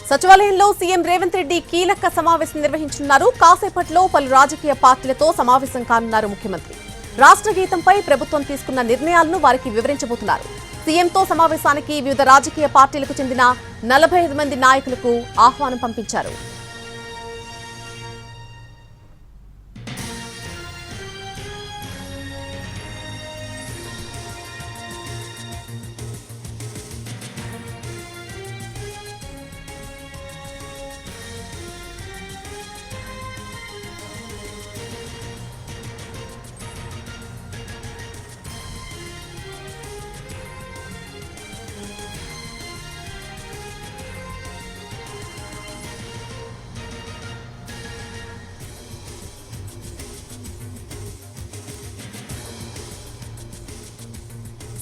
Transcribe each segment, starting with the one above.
సచివాలయంలో సీఎం రేవంత్ రెడ్డి కీలక సమావేశం నిర్వహించనున్నారు. కాసేపట్లో పలు రాజకీయ పార్టీలతో సమావేశం కానున్నారు ముఖ్యమంత్రి. రాష్ట్ర గీతంపై ప్రభుత్వం తీసుకున్న నిర్ణయాలను వారికి వివరించబోతున్నారు. సీఎంతో సమావేశానికి వివిధ రాజకీయ పార్టీలకు చెందిన 45 మంది నాయకులకు ఆహ్వానం పంపించారు.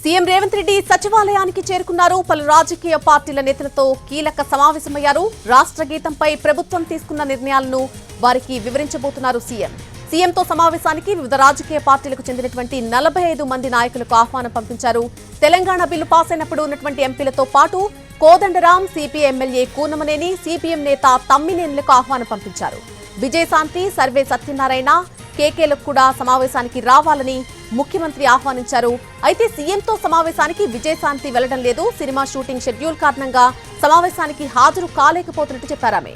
సీఎం రేవంత్ రెడ్డి సచివాలయానికి చేరుకున్నారు. పలు రాజకీయ పార్టీల నేతలతో కీలక సమావేశమయ్యారు. రాష్ట్ర గీతంపై ప్రభుత్వం తీసుకున్న నిర్ణయాలను వారికి వివరించబోతున్నారు సీఎం. సీఎంతో సమావేశానికి వివిధ రాజకీయ పార్టీలకు చెందినటువంటి 45 మంది నాయకులకు ఆహ్వానం పంపించారు. తెలంగాణ బిల్లు పాస్ అయినప్పుడు ఉన్నటువంటి ఎంపీలతో పాటు Kodandaram, CPI MLA Kunamneni, CPM నేత తమ్మినేనులకు ఆహ్వానం పంపించారు. విజయశాంతి, సర్వే సత్యనారాయణ, కేకేలకు కూడా సమావేశానికి రావాలని ముఖ్యమంత్రి ఆహ్వానించారు. అయితే సీఎంతో సమావేశానికి విజయశాంతి వెళ్లడం లేదు. సినిమా షూటింగ్ షెడ్యూల్ కారణంగా సమావేశానికి హాజరు కాలేకపోతున్నట్టు చెప్పారామె.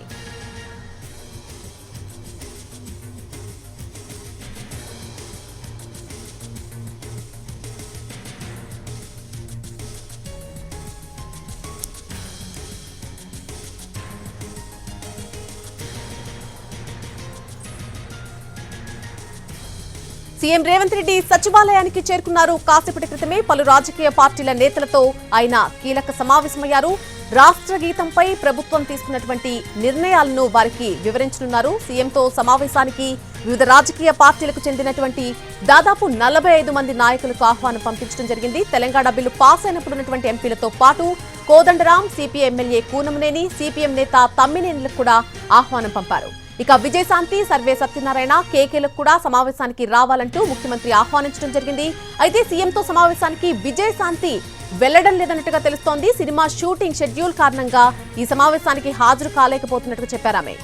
సీఎం రేవంత్ రెడ్డి సచివాలయానికి చేరుకున్నారు. కాసేపటి క్రితమే పలు రాజకీయ పార్టీల నేతలతో ఆయన కీలక సమావేశమయ్యారు. రాష్ట్ర గీతంపై ప్రభుత్వం తీసుకున్నటువంటి నిర్ణయాలను వారికి వివరించనున్నారు. సీఎంతో సమావేశానికి వివిధ రాజకీయ పార్టీలకు చెందినటువంటి దాదాపు 45 మంది నాయకులకు ఆహ్వానం పంపించడం జరిగింది. తెలంగాణ బిల్లు పాస్ అయినప్పుడు ఉన్నటువంటి ఎంపీలతో పాటు Kodandaram, CPI MLA Kunamneni, CPM నేత తమ్మినేనులకు కూడా ఆహ్వానం పంపారు. ఇక విజయశాంతి, సర్వే సత్యనారాయణ, కేకేలకు కూడా సమావేశానికి రావాలంటూ ముఖ్యమంత్రి ఆహ్వానించడం జరిగింది. అయితే సీఎంతో సమావేశానికి విజయశాంతి వెళ్లడం లేదన్నట్టుగా తెలుస్తోంది. సినిమా షూటింగ్ షెడ్యూల్ కారణంగా ఈ సమావేశానికి హాజరు కాలేకపోతున్నట్టుగా చెప్పారామె.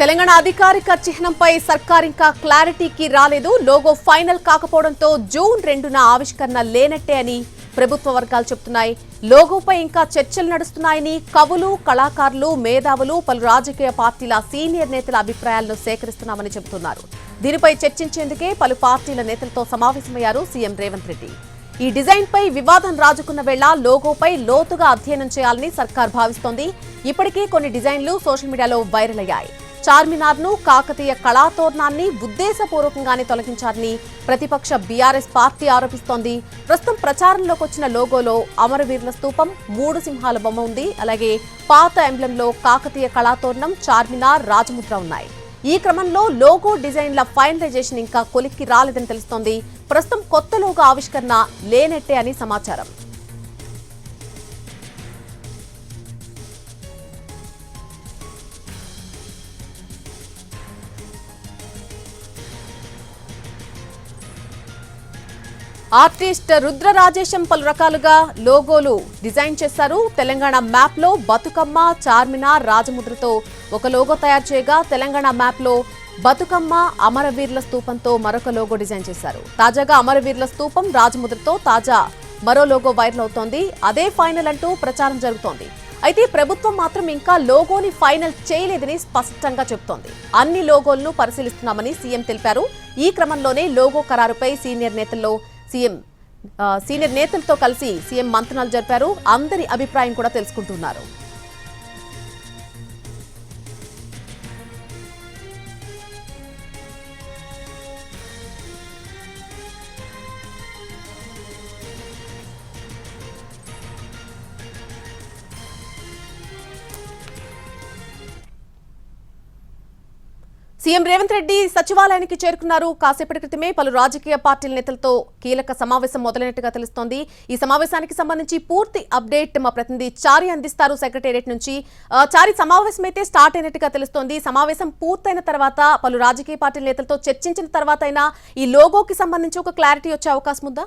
తెలంగాణ అధికారిక చిహ్నంపై సర్కార్ ఇంకా క్లారిటీకి రాలేదు. లోగో ఫైనల్ కాకపోవడంతో జూన్ 2న ఆవిష్కరణ లేనట్టే అని ప్రభుత్వ వర్గాలు చెబుతున్నాయి. లోగోపై ఇంకా చర్చలు నడుస్తున్నాయని కవులు, కళాకారులు, మేధావులు, పలు రాజకీయ పార్టీల సీనియర్ నేతల అభిప్రాయాలను సేకరిస్తున్నామని చెబుతున్నారు. దీనిపై చర్చించేందుకే పలు పార్టీల నేతలతో సమావేశమయ్యారు సీఎం రేవంత్ రెడ్డి. ఈ డిజైన్ పై వివాదం రాజుకున్న వేళ లోగోపై లోతుగా అధ్యయనం చేయాలని సర్కార్ భావిస్తోంది. ఇప్పటికే కొన్ని డిజైన్లు సోషల్ మీడియాలో వైరల్ అయ్యాయి. చార్మినార్ను, కాకతీయ కళాతోరణాన్ని ఉద్దేశపూర్వకంగానే తొలగించారని ప్రతిపక్ష బీఆర్ఎస్ పార్టీ ఆరోపిస్తోంది. ప్రస్తుతం ప్రచారంలోకి వచ్చిన లోగోలో అమరవీరుల స్తూపం, 3 సింహాల బొమ్మ ఉంది. అలాగే పాత ఎంబ్లంలో కాకతీయ కళాతోరణం, చార్మినార్, రాజముద్ర ఉన్నాయి. ఈ క్రమంలో లోగో డిజైన్ల ఫైనలైజేషన్ ఇంకా కొలిక్కి రాలేదని తెలుస్తోంది. ప్రస్తుతం కొత్త లోగో ఆవిష్కరణ లేనట్టే అని సమాచారం. ఆర్టిస్ట్ రుద్ర రాజేశం పలు రకాలుగా లోగోలు డిజైన్ చేశారు. తెలంగాణ మ్యాప్ లో బతుకమ్మ, చార్మినార్, రాజముద్రతో ఒక లోగో తయారు చేయగా, తెలంగాణ మ్యాప్ లో బతుకమ్మ, అమరవీరుల స్తూపంతో మరొక లోగో డిజైన్ చేశారు. తాజాగా అమరవీరుల స్తూపం, రాజముద్రతో తాజా మరో లోగో వైరల్ అవుతోంది. అదే ఫైనల్ అంటూ ప్రచారం జరుగుతోంది. అయితే ప్రభుత్వం మాత్రం ఇంకా లోగోని ఫైనల్ చేయలేదని స్పష్టంగా చెబుతోంది. అన్ని లోగోలను పరిశీలిస్తున్నామని సీఎం తెలిపారు. ఈ క్రమంలోనే లోగో ఖరారుపై సీనియర్ నేతలతో కలిసి సీఎం మంత్రాలు జరిపారు. అందరి అభిప్రాయం కూడా తెలుసుకుంటున్నారు. సీఎం రేవంత్ రెడ్డి సచివాలయానికి చేరుకున్నారు. కాసేపటి క్రితమే పలు రాజకీయ పార్టీల నేతలతో కీలక సమావేశం మొదలైనట్టుగా తెలుస్తోంది. ఈ సమావేశానికి సంబంధించి పూర్తి అప్డేట్ మా ప్రతినిధి చారి అందిస్తారు సెక్రటేరియట్ నుంచి. చారి, సమావేశం అయితే స్టార్ట్ అయినట్టుగా తెలుస్తోంది. సమావేశం పూర్తయిన తర్వాత పలు రాజకీయ పార్టీల నేతలతో చర్చించిన తర్వాత అయినా ఈ లోగోకి సంబంధించి ఒక క్లారిటీ వచ్చే అవకాశం ఉందా?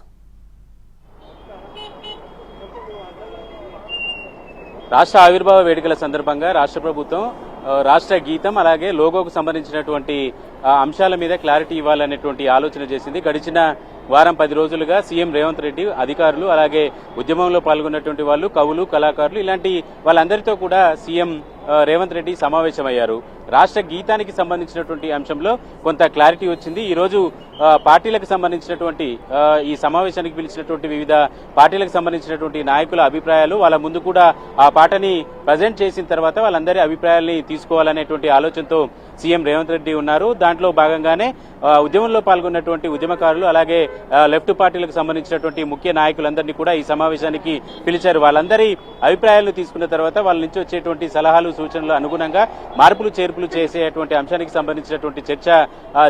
రాష్ట్ర ఆవిర్భావ వేడుకల సందర్భంగా రాష్ట్ర ప్రభుత్వం రాష్ట్ర గీతం అలాగే లోగోకు సంబంధించినటువంటి అంశాల మీద క్లారిటీ ఇవ్వాలనేటువంటి ఆలోచన చేసింది. గడిచిన వారం 10 రోజులుగా సీఎం రేవంత్ రెడ్డి అధికారులు అలాగే ఉద్యమంలో పాల్గొన్నటువంటి వాళ్ళు, కవులు, కళాకారులు ఇలాంటి వాళ్ళందరితో కూడా సీఎం రేవంత్ రెడ్డి సమావేశమయ్యారు. రాష్ట్ర గీతానికి సంబంధించినటువంటి అంశంలో కొంత క్లారిటీ వచ్చింది. ఈ రోజు పార్టీలకు సంబంధించినటువంటి ఈ సమావేశానికి పిలిచినటువంటి వివిధ పార్టీలకు సంబంధించినటువంటి నాయకుల అభిప్రాయాలు వాళ్ళ ముందు కూడా ఆ పాటని ప్రజెంట్ చేసిన తర్వాత వాళ్ళందరి అభిప్రాయాల్ని తీసుకోవాలనేటువంటి ఆలోచనతో సీఎం రేవంత్ రెడ్డి ఉన్నారు. దాంట్లో భాగంగానే ఉద్యమంలో పాల్గొన్నటువంటి ఉద్యమకారులు అలాగే లెఫ్ట్ పార్టీలకు సంబంధించినటువంటి ముఖ్య నాయకులందరినీ కూడా ఈ సమావేశానికి పిలిచారు. వాళ్ళందరి అభిప్రాయాలను తీసుకున్న తర్వాత వాళ్ళ నుంచి వచ్చేటువంటి సలహాలు, సూచనలు అనుగుణంగా మార్పులు చేర్పులు చేసేటువంటి అంశానికి సంబంధించినటువంటి చర్చ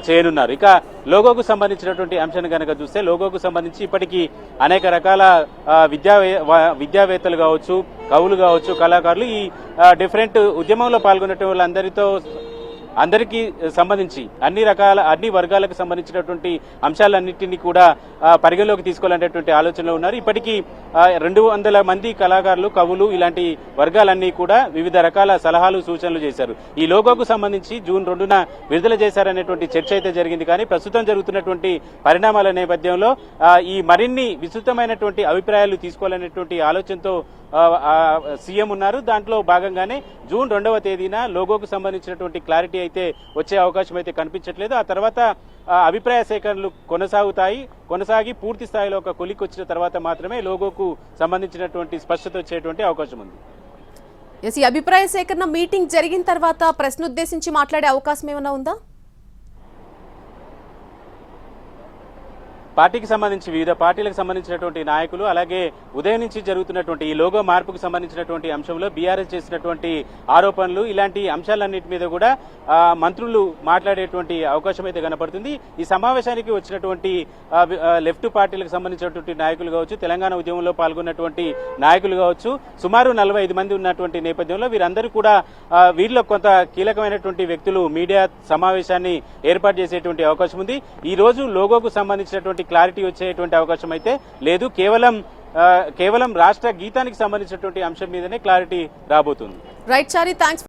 చేయనున్నారు. ఇక లోగోకు సంబంధించినటువంటి అంశాన్ని కనుక చూస్తే లోగోకు సంబంధించి ఇప్పటికీ అనేక రకాల విద్యావేత్తలు కావచ్చు, కవులు కావచ్చు, కళాకారులు ఈ డిఫరెంట్ ఉద్యమంలో పాల్గొనే అందరికీ సంబంధించి అన్ని వర్గాలకు సంబంధించినటువంటి అంశాలన్నింటినీ కూడా పరిగణలోకి తీసుకోవాలనేటువంటి ఆలోచనలో ఉన్నారు. ఇప్పటికీ 200 మంది కళాకారులు, కవులు ఇలాంటి వర్గాలన్నీ కూడా వివిధ రకాల సలహాలు, సూచనలు చేశారు. ఈ లోగోకు సంబంధించి జూన్ 2న విడుదల చేశారనేటువంటి చర్చ అయితే జరిగింది. కానీ ప్రస్తుతం జరుగుతున్నటువంటి పరిణామాల నేపథ్యంలో ఈ మరిన్ని విస్తృతమైనటువంటి అభిప్రాయాలు తీసుకోవాలనేటువంటి ఆలోచనతో సీఎం ఉన్నారు. దాంట్లో భాగంగానే జూన్ 2వ తేదీన లోగోకు సంబంధించినటువంటి క్లారిటీ అయితే వచ్చే అవకాశం అయితే కనిపించట్లేదు. ఆ తర్వాత అభిప్రాయ సేకరణలు కొనసాగి పూర్తి స్థాయిలో ఒక కొలిక్ వచ్చిన తర్వాత మాత్రమే లోగోకు సంబంధించినటువంటి స్పష్టత వచ్చేటువంటి అవకాశం ఉంది. ఈ అభిప్రాయ సేకరణ మీటింగ్ జరిగిన తర్వాత ప్రశ్న ఉద్దేశించి మాట్లాడే అవకాశం ఏమైనా ఉందా? పార్టీకి సంబంధించి వివిధ పార్టీలకు సంబంధించినటువంటి నాయకులు అలాగే ఉదయం నుంచి జరుగుతున్నటువంటి ఈ లోగో మార్పుకు సంబంధించినటువంటి అంశంలో బీఆర్ఎస్ చేసినటువంటి ఆరోపణలు ఇలాంటి అంశాలన్నింటి మీద కూడా మంత్రులు మాట్లాడేటువంటి అవకాశం అయితే కనపడుతుంది. ఈ సమావేశానికి వచ్చినటువంటి లెఫ్ట్ పార్టీలకు సంబంధించినటువంటి నాయకులు కావచ్చు, తెలంగాణ ఉద్యమంలో పాల్గొన్నటువంటి నాయకులు కావచ్చు, సుమారు 45 మంది ఉన్నటువంటి నేపథ్యంలో వీరందరూ కూడా వీరిలో కొంత కీలకమైనటువంటి వ్యక్తులు మీడియా సమావేశాన్ని ఏర్పాటు చేసేటువంటి అవకాశం ఉంది. ఈ రోజు లోగోకు సంబంధించినటువంటి క్లారిటీ వచ్చేటువంటి అవకాశం అయితే లేదు. కేవలం రాష్ట్ర గీతానికి సంబంధించినటువంటి అంశం మీదనే క్లారిటీ రాబోతుంది. రైట్ చారి, థాంక్స్.